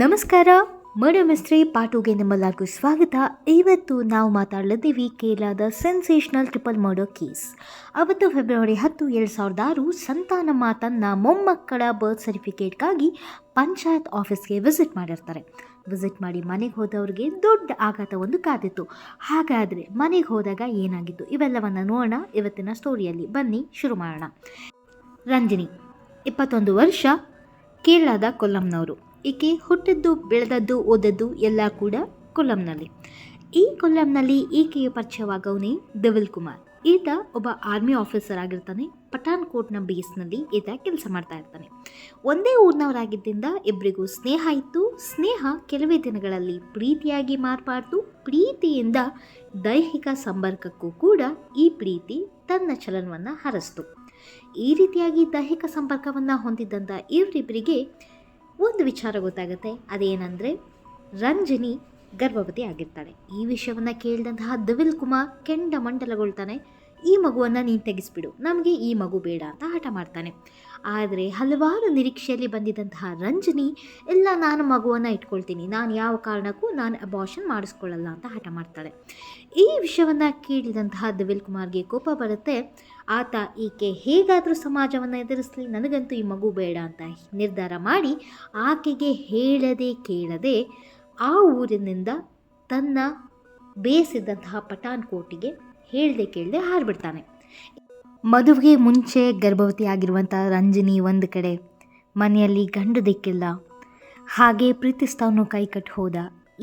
ನಮಸ್ಕಾರ. Murder mystery part 2ಗೆ ನಿಮ್ಮೆಲ್ಲರಿಗೂ ಸ್ವಾಗತ. ಇವತ್ತು ನಾವು ಮಾತಾಡಲಿದ್ದೀವಿ ಕೇರಳದ ಸೆನ್ಸೇಷನಲ್ ಟ್ರಿಪಲ್ ಮರ್ಡರ್ ಕೇಸ್. ಅವತ್ತು ಫೆಬ್ರವರಿ 10, 2006 ಸಂತಾನಮ್ಮ ತನ್ನ ಮೊಮ್ಮಕ್ಕಳ ಬರ್ತ್ ಸರ್ಟಿಫಿಕೇಟ್ಗಾಗಿ ಪಂಚಾಯತ್ ಆಫೀಸ್ಗೆ ವಿಸಿಟ್ ಮಾಡಿರ್ತಾರೆ. ವಿಸಿಟ್ ಮಾಡಿ ಮನೆಗೆ ಹೋದವ್ರಿಗೆ ದೊಡ್ಡ ಆಘಾತ ಒಂದು ಕಾದಿತ್ತು. ಹಾಗಾದರೆ ಮನೆಗೆ ಹೋದಾಗ ಏನಾಗಿತ್ತು ಇವೆಲ್ಲವನ್ನು ನೋಡೋಣ ಇವತ್ತಿನ ಸ್ಟೋರಿಯಲ್ಲಿ. ಬನ್ನಿ ಶುರು ಮಾಡೋಣ. ರಂಜಿನಿ 21 ವರ್ಷ, ಕೇರಳದ ಕೊಲ್ಲಂನವರು. ಈಕೆ ಹುಟ್ಟಿದ್ದು, ಬೆಳೆದದ್ದು, ಓದದ್ದು ಎಲ್ಲ ಕೂಡ ಕೊಲ್ಲಂನಲ್ಲಿ. ಈ ಕೊಲ್ಲಂನಲ್ಲಿ ಈಕೆಯ ಪರಿಚಯವಾಗವನೇ ದಿವಿಲ್ ಕುಮಾರ್. ಈತ ಒಬ್ಬ ಆರ್ಮಿ ಆಫೀಸರ್ ಆಗಿರ್ತಾನೆ. ಪಠಾನ್ಕೋಟ್ನ ಬೇಸ್ನಲ್ಲಿ ಈತ ಕೆಲಸ ಮಾಡ್ತಾ ಇರ್ತಾನೆ. ಒಂದೇ ಊರಿನವರಾಗಿದ್ದರಿಂದ ಇಬ್ಬರಿಗೂ ಸ್ನೇಹ ಇತ್ತು. ಸ್ನೇಹ ಕೆಲವೇ ದಿನಗಳಲ್ಲಿ ಪ್ರೀತಿಯಾಗಿ ಮಾರ್ಪಾಡ್ತು. ಪ್ರೀತಿಯಿಂದ ದೈಹಿಕ ಸಂಪರ್ಕಕ್ಕೂ ಕೂಡ ಈ ಪ್ರೀತಿ ತನ್ನ ಚಲನವನ್ನು ಹರಿಸ್ತು. ಈ ರೀತಿಯಾಗಿ ದೈಹಿಕ ಸಂಪರ್ಕವನ್ನು ಹೊಂದಿದ್ದಂಥ ಇವರಿಬ್ಬರಿಗೆ ಒಂದು ವಿಚಾರ ಗೊತ್ತಾಗುತ್ತೆ. ಅದೇನೆಂದರೆ ರಂಜಿನಿ ಗರ್ಭವತಿ ಆಗಿರ್ತಾಳೆ. ಈ ವಿಷಯವನ್ನು ಕೇಳಿದಂತಹ ದಿವಿಲ್ ಕುಮಾರ್ ಕೆಂಡಮಂಡಲಗೊಳ್ತಾನೆ. ಈ ಮಗುವನ್ನು ನೀನು ತೆಗೆಸ್ಬಿಡು, ನಮಗೆ ಈ ಮಗು ಬೇಡ ಅಂತ ಹಠ ಮಾಡ್ತಾನೆ. ಆದರೆ ಹಲವಾರು ನಿರೀಕ್ಷೆಯಲ್ಲಿ ಬಂದಿದ್ದಂತಹ ರಂಜಿನಿ ಇಲ್ಲ, ನಾನು ಮಗುವನ್ನು ಇಟ್ಕೊಳ್ತೀನಿ, ನಾನು ಯಾವ ಕಾರಣಕ್ಕೂ ನಾನು ಅಬಾರ್ಷನ್ ಮಾಡಿಸ್ಕೊಳ್ಳಲ್ಲ ಅಂತ ಹಠ ಮಾಡ್ತಾಳೆ. ಈ ವಿಷಯವನ್ನು ಕೇಳಿದಂತಹ ದಿವಿಲ್ ಕುಮಾರ್ಗೆ ಕೋಪ ಬರುತ್ತೆ. ಆತ ಈಕೆ ಹೇಗಾದರೂ ಸಮಾಜವನ್ನು ಎದುರಿಸಲಿ, ನನಗಂತೂ ಈ ಮಗು ಬೇಡ ಅಂತ ನಿರ್ಧಾರ ಮಾಡಿ ಆಕೆಗೆ ಹೇಳದೆ ಕೇಳದೆ ಆ ಊರಿನಿಂದ ತನ್ನ ಬೇಸಿದ್ದಂತಹ ಪಠಾನ್ಕೋಟಿಗೆ ಹೇಳದೆ ಕೇಳದೆ ಹಾರಿಬಿಡ್ತಾನೆ. ಮದುವೆಗೆ ಮುಂಚೆ ಗರ್ಭವತಿ ಆಗಿರುವಂಥ ರಂಜಿನಿ ಒಂದು ಕಡೆ, ಮನೆಯಲ್ಲಿ ಗಂಡು ದಿಕ್ಕಿಲ್ಲ, ಹಾಗೆ ಪ್ರೀತಿಸ್ತಾವನು ಕೈ ಕಟ್ಟಿ ಹೋದ.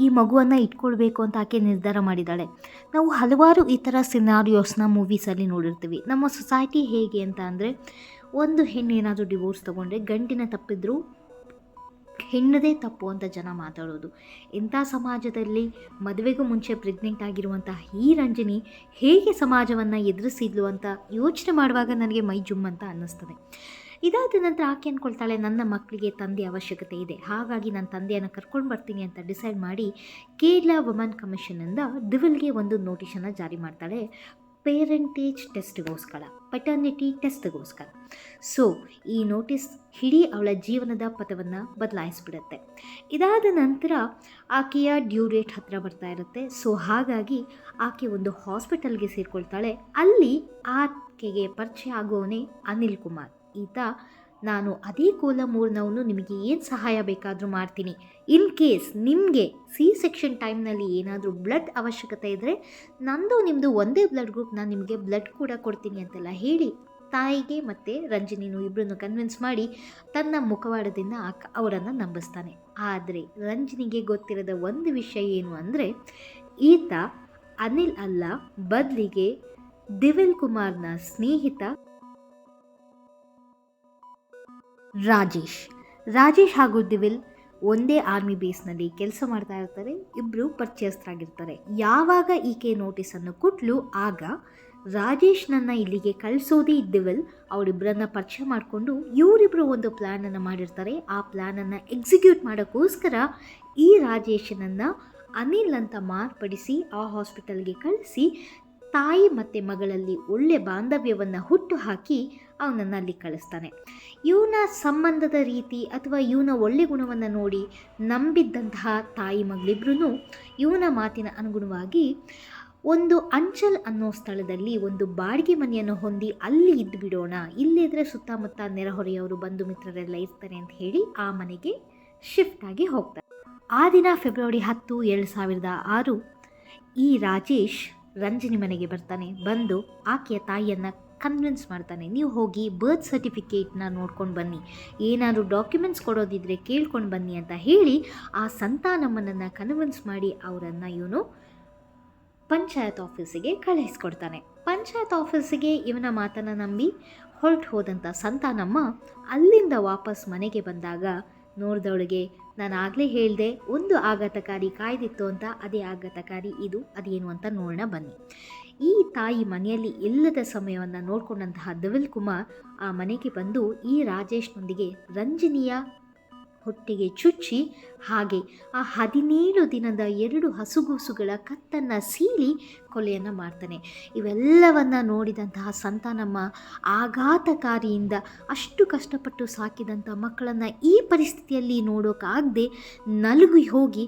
ಈ ಮಗುವನ್ನು ಇಟ್ಕೊಳ್ಬೇಕು ಅಂತ ಆಕೆ ನಿರ್ಧಾರ ಮಾಡಿದ್ದಾಳೆ. ನಾವು ಹಲವಾರು ಈ ಥರ ಸಿನಾರಿಯೋಸ್ನ ಮೂವೀಸಲ್ಲಿ ನೋಡಿರ್ತೀವಿ. ನಮ್ಮ ಸೊಸೈಟಿ ಹೇಗೆ ಅಂತ ಅಂದರೆ, ಒಂದು ಹೆಣ್ಣು ಏನಾದರೂ ಡಿವೋರ್ಸ್ ತೊಗೊಂಡ್ರೆ ಗಂಡಿನ ತಪ್ಪಿದ್ರೂ ಹೆಣ್ಣದೇ ತಪ್ಪು ಅಂತ ಜನ ಮಾತಾಡೋದು. ಇಂಥ ಸಮಾಜದಲ್ಲಿ ಮದುವೆಗೂ ಮುಂಚೆ ಪ್ರೆಗ್ನೆಂಟ್ ಆಗಿರುವಂತಹ ಈ ರಂಜಿನಿ ಹೇಗೆ ಸಮಾಜವನ್ನು ಎದುರಿಸಿದ್ಲು ಅಂತ ಯೋಚನೆ ಮಾಡುವಾಗ ನನಗೆ ಮೈ ಜುಮ್ ಅಂತ ಅನ್ನಿಸ್ತದೆ. ಇದಾದ ನಂತರ ಆಕೆ ಅಂದ್ಕೊಳ್ತಾಳೆ, ನನ್ನ ಮಕ್ಕಳಿಗೆ ತಂದೆ ಅವಶ್ಯಕತೆ ಇದೆ, ಹಾಗಾಗಿ ನನ್ನ ತಂದೆಯನ್ನು ಕರ್ಕೊಂಡು ಬರ್ತೀನಿ ಅಂತ ಡಿಸೈಡ್ ಮಾಡಿ ಕೇರಳ ವುಮನ್ ಕಮಿಷನಿಂದ ದಿವಿಲ್ಗೆ ಒಂದು ನೋಟಿಸನ್ನು ಜಾರಿ ಮಾಡ್ತಾಳೆ. ಪೇರೆಂಟೇಜ್ ಟೆಸ್ಟ್ಗೋಸ್ಕರ, ಪಟರ್ನಿಟಿ ಟೆಸ್ಟ್ಗೋಸ್ಕರ. ಸೊ ಈ ನೋಟಿಸ್ ಇಡೀ ಅವಳ ಜೀವನದ ಪಥವನ್ನು ಬದಲಾಯಿಸ್ಬಿಡುತ್ತೆ. ಇದಾದ ನಂತರ ಆಕೆಯ ಡ್ಯೂ ಡೇಟ್ ಹತ್ತಿರ ಬರ್ತಾ ಇರುತ್ತೆ. ಸೊ ಹಾಗಾಗಿ ಆಕೆ ಒಂದು ಹಾಸ್ಪಿಟಲ್ಗೆ ಸೇರಿಕೊಳ್ತಾಳೆ. ಅಲ್ಲಿ ಆಕೆಗೆ ಪರಿಚಯ ಆಗೋವನೇ ಅನಿಲ್ ಕುಮಾರ್. ಈತ, ನಾನು ಅದೇ ಕೋಲಮೂರ್ನವನು, ನಿಮಗೆ ಏನು ಸಹಾಯ ಬೇಕಾದರೂ ಮಾಡ್ತೀನಿ, ಇನ್ ಕೇಸ್ ನಿಮಗೆ ಸೆಕ್ಷನ್ ಟೈಮ್ನಲ್ಲಿ ಏನಾದರೂ ಬ್ಲಡ್ ಅವಶ್ಯಕತೆ ಇದ್ದರೆ ನಂದು ನಿಮ್ಮದು ಒಂದೇ ಬ್ಲಡ್ ಗ್ರೂಪ್, ನಾನು ನಿಮಗೆ ಬ್ಲಡ್ ಕೂಡ ಕೊಡ್ತೀನಿ ಅಂತೆಲ್ಲ ಹೇಳಿ ತಾಯಿಗೆ ಮತ್ತು ರಂಜಿನಿನೂ ಇಬ್ಬರನ್ನು ಕನ್ವಿನ್ಸ್ ಮಾಡಿ ತನ್ನ ಮುಖವಾಡದಿಂದ ಅವರನ್ನು ನಂಬಿಸ್ತಾನೆ. ಆದರೆ ರಂಜಿನಿಗೆ ಗೊತ್ತಿರದ ಒಂದು ವಿಷಯ ಏನು ಅಂದರೆ, ಈತ ಅನಿಲ್ ಅಲ್ಲ, ಬದಲಿಗೆ ದಿವಿಲ್ ಕುಮಾರ್ನ ಸ್ನೇಹಿತ ರಾಜೇಶ್ ಹಾಗೂ ದಿವಿಲ್ ಒಂದೇ ಆರ್ಮಿ ಬೇಸ್ನಲ್ಲಿ ಕೆಲಸ ಮಾಡ್ತಾ ಇರ್ತಾರೆ. ಇಬ್ಬರು ಪರಿಚಯಸ್ಥರಾಗಿರ್ತಾರೆ. ಯಾವಾಗ ಈಕೆ ನೋಟಿಸನ್ನು ಕೊಟ್ಲು ಆಗ ರಾಜೇಶ್ನನ್ನು ಇಲ್ಲಿಗೆ ಕಳಿಸೋದೇ ದಿವಿಲ್ ಅವರಿಬ್ಬರನ್ನ ಪರಿಚಯ ಮಾಡಿಕೊಂಡು ಇವರಿಬ್ಬರು ಒಂದು ಪ್ಲ್ಯಾನನ್ನು ಮಾಡಿರ್ತಾರೆ. ಆ ಪ್ಲ್ಯಾನನ್ನು ಎಕ್ಸಿಕ್ಯೂಟ್ ಮಾಡೋಕ್ಕೋಸ್ಕರ ಈ ರಾಜೇಶನನ್ನು ಅನಿಲ್ ಅಂತ ಮಾರ್ಪಡಿಸಿ ಆ ಹಾಸ್ಪಿಟಲ್ಗೆ ಕಳಿಸಿ ತಾಯಿ ಮತ್ತು ಮಗಳಲ್ಲಿ ಒಳ್ಳೆ ಬಾಂಧವ್ಯವನ್ನು ಹುಟ್ಟು ಹಾಕಿ ಅವನನ್ನು ಅಲ್ಲಿ ಕಳಿಸ್ತಾನೆ. ಇವನ ಸಂಬಂಧದ ರೀತಿ ಅಥವಾ ಇವನ ಒಳ್ಳೆ ಗುಣವನ್ನು ನೋಡಿ ನಂಬಿದ್ದಂತಹ ತಾಯಿ ಮಗಳಿಬ್ರು ಇವನ ಮಾತಿನ ಅನುಗುಣವಾಗಿ ಒಂದು ಅಂಚಲ್ ಅನ್ನೋ ಸ್ಥಳದಲ್ಲಿ ಒಂದು ಬಾಡಿಗೆ ಮನೆಯನ್ನು ಹೊಂದಿ ಅಲ್ಲಿ ಇದ್ದು ಬಿಡೋಣ, ಇಲ್ಲಿದ್ರೆ ಸುತ್ತಮುತ್ತ ನೆರೆಹೊರೆಯವರು ಬಂಧು ಮಿತ್ರರೆಲ್ಲ ಇರ್ತಾರೆ ಅಂತ ಹೇಳಿ ಆ ಮನೆಗೆ ಶಿಫ್ಟ್ ಆಗಿ ಹೋಗ್ತಾರೆ. ಆ ದಿನ ಫೆಬ್ರವರಿ 10, 2006 ಈ ರಾಜೇಶ್ ರಂಜಿನಿ ಮನೆಗೆ ಬರ್ತಾನೆ. ಬಂದು ಆಕೆಯ ತಾಯಿಯನ್ನು ಕನ್ವಿನ್ಸ್ ಮಾಡ್ತಾನೆ, ನೀವು ಹೋಗಿ ಬರ್ತ್ ಸರ್ಟಿಫಿಕೇಟ್ನ ನೋಡ್ಕೊಂಡು ಬನ್ನಿ, ಏನಾದರೂ ಡಾಕ್ಯುಮೆಂಟ್ಸ್ ಕೊಡೋದಿದ್ದರೆ ಕೇಳ್ಕೊಂಡು ಬನ್ನಿ ಅಂತ ಹೇಳಿ ಆ ಸಂತಾನಮ್ಮನನ್ನು ಕನ್ವಿನ್ಸ್ ಮಾಡಿ ಅವರನ್ನು ಇವನು ಪಂಚಾಯತ್ ಆಫೀಸಿಗೆ ಕಳುಹಿಸ್ಕೊಡ್ತಾನೆ. ಪಂಚಾಯತ್ ಆಫೀಸಿಗೆ ಇವನ ಮಾತನ್ನು ನಂಬಿ ಹೊರಟು ಹೋದಂಥ ಸಂತಾನಮ್ಮ ಅಲ್ಲಿಂದ ವಾಪಸ್ ಮನೆಗೆ ಬಂದಾಗ ನೋಡಿದವಳಿಗೆ, ನಾನು ಆಗಲೇ ಹೇಳಿದೆ ಒಂದು ಆಘಾತಕಾರಿ ಕಾಯ್ದಿತ್ತು ಅಂತ, ಅದೇ ಆಘಾತಕಾರಿ ಇದು, ಅದೇನು ಅಂತ ನೋಡೋಣ ಬನ್ನಿ. ಈ ತಾಯಿ ಮನೆಯಲ್ಲಿ ಇಲ್ಲದ ಸಮಯವನ್ನು ನೋಡಿಕೊಂಡಂತಹ ದಿವಿಲ್ ಕುಮಾರ್ ಆ ಮನೆಗೆ ಬಂದು ಈ ರಾಜೇಶ್ನೊಂದಿಗೆ ರಂಜಿನಿಯ ಹೊಟ್ಟೆಗೆ ಚುಚ್ಚಿ ಹಾಗೆ ಆ 17 ದಿನದ 2 ಹಸುಗೂಸುಗಳ ಕತ್ತನ್ನು ಸೀಳಿ ಕೊಲೆಯನ್ನು ಮಾಡ್ತಾನೆ. ಇವೆಲ್ಲವನ್ನು ನೋಡಿದಂತಹ ಸಂತಾನಮ್ಮ ಆಘಾತಕಾರಿಯಿಂದ ಅಷ್ಟು ಕಷ್ಟಪಟ್ಟು ಸಾಕಿದಂಥ ಮಕ್ಕಳನ್ನು ಈ ಪರಿಸ್ಥಿತಿಯಲ್ಲಿ ನೋಡೋಕ್ಕಾಗದೆ ನಲುಗಿ ಹೋಗಿ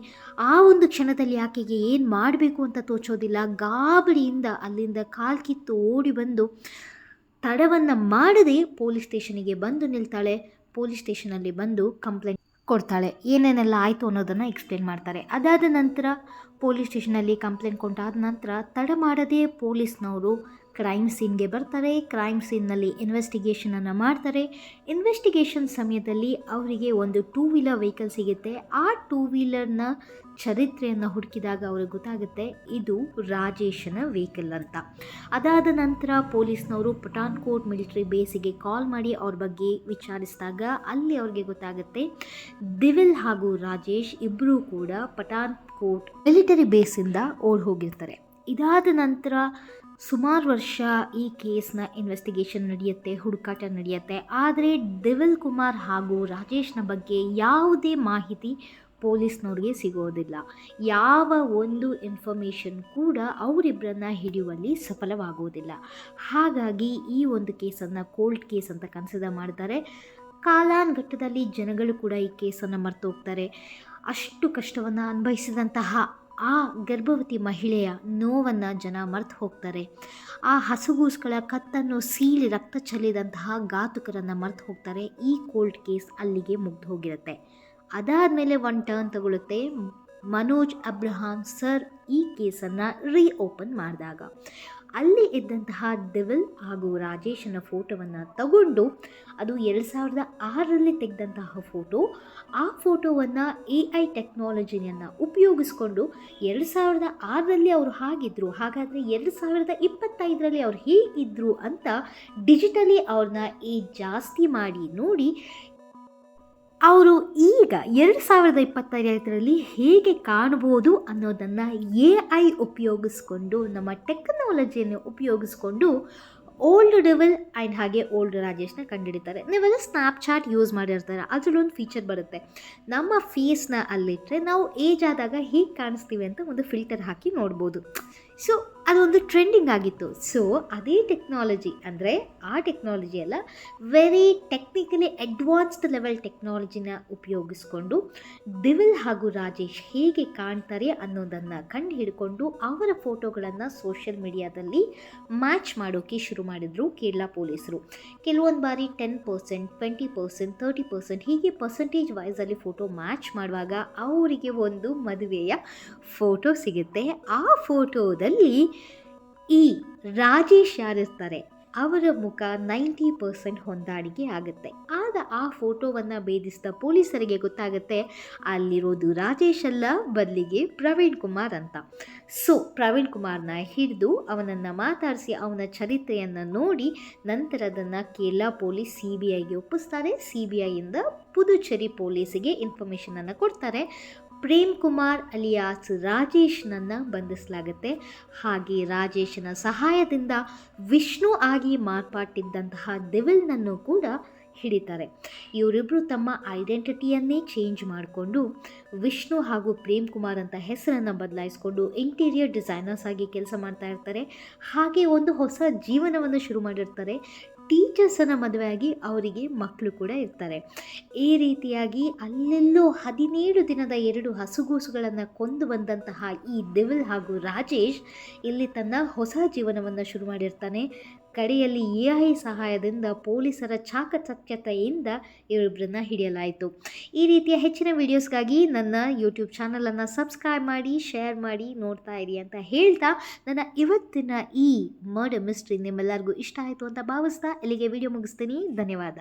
ಆ ಒಂದು ಕ್ಷಣದಲ್ಲಿ ಆಕೆಗೆ ಏನು ಮಾಡಬೇಕು ಅಂತ ತೋಚೋದಿಲ್ಲ. ಗಾಬರಿಯಿಂದ ಅಲ್ಲಿಂದ ಕಾಲ್ಕಿತ್ತು ಓಡಿ ಬಂದು ತಡವನ್ನು ಮಾಡದೆ ಪೊಲೀಸ್ ಸ್ಟೇಷನಿಗೆ ಬಂದು ನಿಲ್ತಾಳೆ. ಪೊಲೀಸ್ ಸ್ಟೇಷನಲ್ಲಿ ಬಂದು ಕಂಪ್ಲೇಂಟ್ ಕೊಡ್ತಾಳೆ. ಏನೇನೆಲ್ಲ ಆಯಿತು ಅನ್ನೋದನ್ನು ಎಕ್ಸ್ಪ್ಲೇನ್ ಮಾಡ್ತಾರೆ. ಅದಾದ ನಂತರ ಪೊಲೀಸ್ ಸ್ಟೇಷನಲ್ಲಿ ಕಂಪ್ಲೇಂಟ್ ಕೊಟ್ಟಾದ ನಂತರ ತಡ ಮಾಡದೆ ಪೊಲೀಸ್ನವರು ಕ್ರೈಮ್ ಸೀನ್ಗೆ ಬರ್ತಾರೆ. ಕ್ರೈಮ್ ಸೀನ್ನಲ್ಲಿ ಇನ್ವೆಸ್ಟಿಗೇಷನನ್ನು ಮಾಡ್ತಾರೆ. ಇನ್ವೆಸ್ಟಿಗೇಷನ್ ಸಮಯದಲ್ಲಿ ಅವರಿಗೆ ಒಂದು 2 ವೀಲರ್ ವೆಹಿಕಲ್ ಸಿಗುತ್ತೆ. ಆ 2 ವೀಲರ್ನ ಚರಿತ್ರೆಯನ್ನು ಹುಡುಕಿದಾಗ ಅವ್ರಿಗೆ ಗೊತ್ತಾಗುತ್ತೆ ಇದು ರಾಜೇಶನ ವೆಹಿಕಲ್ ಅಂತ. ಅದಾದ ನಂತರ ಪೊಲೀಸ್ನವರು ಪಠಾನ್ಕೋಟ್ ಮಿಲಿಟರಿ ಬೇಸಿಗೆ ಕಾಲ್ ಮಾಡಿ ಅವ್ರ ಬಗ್ಗೆ ವಿಚಾರಿಸಿದಾಗ ಅಲ್ಲಿ ಅವ್ರಿಗೆ ಗೊತ್ತಾಗುತ್ತೆ ದಿವಿಲ್ ಹಾಗೂ ರಾಜೇಶ್ ಇಬ್ಬರೂ ಕೂಡ ಪಠಾನ್ಕೋಟ್ ಮಿಲಿಟರಿ ಬೇಸಿಂದ ಓಡ್ ಹೋಗಿರ್ತಾರೆ. ಇದಾದ ನಂತರ ಸುಮಾರು ವರ್ಷ ಈ ಕೇಸ್ನ ಇನ್ವೆಸ್ಟಿಗೇಷನ್ ನಡೆಯುತ್ತೆ, ಹುಡುಕಾಟ ನಡೆಯುತ್ತೆ. ಆದರೆ ದಿವಿಲ್ ಕುಮಾರ್ ಹಾಗೂ ರಾಜೇಶ್ನ ಬಗ್ಗೆ ಯಾವುದೇ ಮಾಹಿತಿ ಪೊಲೀಸ್ನವ್ರಿಗೆ ಸಿಗೋದಿಲ್ಲ. ಯಾವ ಒಂದು ಇನ್ಫಾರ್ಮೇಷನ್ ಕೂಡ ಅವರಿಬ್ಬರನ್ನ ಹಿಡಿಯುವಲ್ಲಿ ಸಫಲವಾಗುವುದಿಲ್ಲ. ಹಾಗಾಗಿ ಈ ಒಂದು ಕೇಸನ್ನು ಕೋಲ್ಡ್ ಕೇಸ್ ಅಂತ ಕನ್ಸಿಡರ್ ಮಾಡ್ತಾರೆ. ಕಾಲಾನುಗಟ್ಟದಲ್ಲಿ ಜನಗಳು ಕೂಡ ಈ ಕೇಸನ್ನು ಮರೆತು ಹೋಗ್ತಾರೆ. ಅಷ್ಟು ಕಷ್ಟವನ್ನು ಅನುಭವಿಸಿದಂತಹ ಆ ಗರ್ಭವತಿ ಮಹಿಳೆಯ ನೋವನ್ನು ಜನ ಮರೆತು ಹೋಗ್ತಾರೆ. ಆ ಹಸುಗೂಸುಗಳ ಕತ್ತನ್ನು ಸೀಳಿ ರಕ್ತ ಚೆಲ್ಲಿದಂತಹ ಘಾತುಕರನ್ನು ಮರೆತು ಹೋಗ್ತಾರೆ. ಈ ಕೋಲ್ಡ್ ಕೇಸ್ ಅಲ್ಲಿಗೆ ಮುಗ್ದು ಹೋಗಿರುತ್ತೆ. ಅದಾದಮೇಲೆ ಒಂದು ಟರ್ನ್ ತಗೊಳುತ್ತೆ. ಮನೋಜ್ ಅಬ್ರಹಾಂ ಸರ್ ಈ ಕೇಸನ್ನು ರೀಓಪನ್ ಮಾಡಿದಾಗ ಅಲ್ಲಿ ಇದ್ದಂತಹ ದಿವಿಲ್ ಹಾಗೂ ರಾಜೇಶನ ಫೋಟೋವನ್ನು ತಗೊಂಡು ಅದು 2006ರಲ್ಲಿ ತೆಗೆದಂತಹ ಫೋಟೋ. ಆ ಫೋಟೋವನ್ನು AI ಟೆಕ್ನಾಲಜಿಯನ್ನು ಉಪಯೋಗಿಸ್ಕೊಂಡು 2006ರಲ್ಲಿ ಅವರು ಹಾಗಿದ್ದರು, ಹಾಗಾದರೆ 2025ರಲ್ಲಿ ಅವ್ರು ಹೇಗಿದ್ದರು ಅಂತ ಡಿಜಿಟಲಿ ಅವ್ರನ್ನ ಏಜ್ ಜಾಸ್ತಿ ಮಾಡಿ ನೋಡಿ ಅವರು ಈಗ 2025ರಲ್ಲಿ ಹೇಗೆ ಕಾಣ್ಬೋದು ಅನ್ನೋದನ್ನು AI ಉಪಯೋಗಿಸ್ಕೊಂಡು ನಮ್ಮ ಟೆಕ್ನಾಲಜಿಯನ್ನು ಉಪಯೋಗಿಸ್ಕೊಂಡು ಓಲ್ಡ್ ಡೆವಿಲ್ ಆ್ಯಂಡ್ ಹಾಗೆ ಓಲ್ಡ್ ರಾಜೇಶ್ನ ಕಂಡುಹಿಡಿತಾರೆ. ನೀವೆಲ್ಲ ಸ್ನ್ಯಾಪ್ಚಾಟ್ ಯೂಸ್ ಮಾಡಿರ್ತಾರೆ, ಅದರಲ್ಲೊಂದು ಫೀಚರ್ ಬರುತ್ತೆ. ನಮ್ಮ ಫೇಸ್ನ ಅಲ್ಲಿಟ್ಟರೆ ನಾವು ಏಜ್ ಆದಾಗ ಹೇಗೆ ಕಾಣಿಸ್ತೀವಿ ಅಂತ ಒಂದು ಫಿಲ್ಟರ್ ಹಾಕಿ ನೋಡ್ಬೋದು. ಸೊ ಅದೊಂದು ಟ್ರೆಂಡಿಂಗ್ ಆಗಿತ್ತು. ಸೊ ಅದೇ ಟೆಕ್ನಾಲಜಿ ಅಂದರೆ ಆ ಟೆಕ್ನಾಲಜಿ ಎಲ್ಲ ವೆರಿ ಟೆಕ್ನಿಕಲಿ ಅಡ್ವಾನ್ಸ್ಡ್ ಲೆವೆಲ್ ಟೆಕ್ನಾಲಜಿನ ಉಪಯೋಗಿಸ್ಕೊಂಡು ದಿವಿಲ್ ಹಾಗೂ ರಾಜೇಶ್ ಹೇಗೆ ಕಾಣ್ತಾರೆ ಅನ್ನೋದನ್ನು ಕಂಡು ಹಿಡ್ಕೊಂಡು ಅವರ ಫೋಟೋಗಳನ್ನು ಸೋಷಿಯಲ್ ಮೀಡಿಯಾದಲ್ಲಿ ಮ್ಯಾಚ್ ಮಾಡೋಕ್ಕೆ ಶುರು ಮಾಡಿದರು ಕೇರಳ ಪೊಲೀಸರು. ಕೆಲವೊಂದು ಬಾರಿ 10%, 20%, 30% ಹೀಗೆ ಪರ್ಸೆಂಟೇಜ್ ವೈಸಲ್ಲಿ ಫೋಟೋ ಮ್ಯಾಚ್ ಮಾಡುವಾಗ ಅವರಿಗೆ ಒಂದು ಮದುವೆಯ ಫೋಟೋ ಸಿಗುತ್ತೆ. ಆ ಫೋಟೋದಲ್ಲಿ ಈ ರಾಜೇಶ್ ಯಾರಿರ್ತಾರೆ ಅವರ ಮುಖ 90% ಹೊಂದಾಣಿಕೆ ಆಗುತ್ತೆ. ಆಗ ಆ ಫೋಟೋವನ್ನು ಭೇದಿಸಿದ ಪೊಲೀಸರಿಗೆ ಗೊತ್ತಾಗುತ್ತೆ ಅಲ್ಲಿರೋದು ರಾಜೇಶ್ ಅಲ್ಲ, ಬದಲಿಗೆ ಪ್ರವೀಣ್ ಕುಮಾರ್ ಅಂತ. ಸೊ ಪ್ರವೀಣ್ ಕುಮಾರ್ನ ಹಿಡಿದು ಅವನನ್ನು ಮಾತಾಡಿಸಿ ಅವನ ಚರಿತ್ರೆಯನ್ನು ನೋಡಿ ನಂತರ ಅದನ್ನು ಕೇರಳ ಪೊಲೀಸ್ CBIಗೆ ಒಪ್ಪಿಸ್ತಾರೆ. CBIಯಿಂದ ಪುದುಚೇರಿ ಪೊಲೀಸಿಗೆ ಇನ್ಫಾರ್ಮೇಷನನ್ನು ಕೊಡ್ತಾರೆ. ಪ್ರೇಮ್ ಕುಮಾರ್ ಅಲಿಯಾಸ್ ರಾಜೇಶ್ನನ್ನು ಬಂಧಿಸಲಾಗುತ್ತೆ. ಹಾಗೆ ರಾಜೇಶನ ಸಹಾಯದಿಂದ ವಿಷ್ಣು ಆಗಿ ಮಾರ್ಪಾಟಿದ್ದಂತಹ ದಿವಿಲ್ನನ್ನು ಕೂಡ ಹಿಡಿತಾರೆ. ಇವರಿಬ್ಬರು ತಮ್ಮ ಐಡೆಂಟಿಟಿಯನ್ನೇ ಚೇಂಜ್ ಮಾಡಿಕೊಂಡು ವಿಷ್ಣು ಹಾಗೂ ಪ್ರೇಮ್ ಕುಮಾರ್ ಅಂತ ಹೆಸರನ್ನು ಬದಲಾಯಿಸ್ಕೊಂಡು ಇಂಟೀರಿಯರ್ ಡಿಸೈನರ್ಸ್ ಆಗಿ ಕೆಲಸ ಮಾಡ್ತಾ ಇರ್ತಾರೆ. ಹಾಗೆ ಒಂದು ಹೊಸ ಜೀವನವನ್ನು ಶುರು ಮಾಡಿರ್ತಾರೆ. ಟೀಚರ್ಸನ್ನು ಮದುವೆಯಾಗಿ ಅವರಿಗೆ ಮಕ್ಕಳು ಕೂಡ ಇರ್ತಾರೆ. ಈ ರೀತಿಯಾಗಿ ಅಲ್ಲೆಲ್ಲೋ 17 ದಿನದ 2 ಹಸುಗೂಸುಗಳನ್ನು ಕೊಂದು ಬಂದಂತಹ ಈ ದಿವಿಲ್ ಹಾಗೂ ರಾಜೇಶ್ ಇಲ್ಲಿ ತನ್ನ ಹೊಸ ಜೀವನವನ್ನು ಶುರು ಮಾಡಿರ್ತಾನೆ. ಕಡೆಯಲ್ಲಿ AI ಸಹಾಯದಿಂದ ಪೊಲೀಸರ ಚಾಕಚಕ್ಯತೆಯಿಂದ ಇವರಿಬ್ಬರನ್ನ ಹಿಡಿಯಲಾಯಿತು. ಈ ರೀತಿಯ ಹೆಚ್ಚಿನ ವಿಡಿಯೋಸ್ಗಾಗಿ ನನ್ನ ಯೂಟ್ಯೂಬ್ ಚಾನಲನ್ನು ಸಬ್ಸ್ಕ್ರೈಬ್ ಮಾಡಿ, ಶೇರ್ ಮಾಡಿ, ನೋಡ್ತಾ ಇರಿ ಅಂತ ಹೇಳ್ತಾ ನನ್ನ ಇವತ್ತಿನ ಈ ಮರ್ಡರ್ ಮಿಸ್ಟ್ರಿ ನಿಮ್ಮೆಲ್ಲರಿಗೂ ಇಷ್ಟ ಆಯಿತು ಅಂತ ಭಾವಿಸ್ತಾ ಇಲ್ಲಿಗೆ ವಿಡಿಯೋ ಮುಗಿಸ್ತೀನಿ. ಧನ್ಯವಾದ.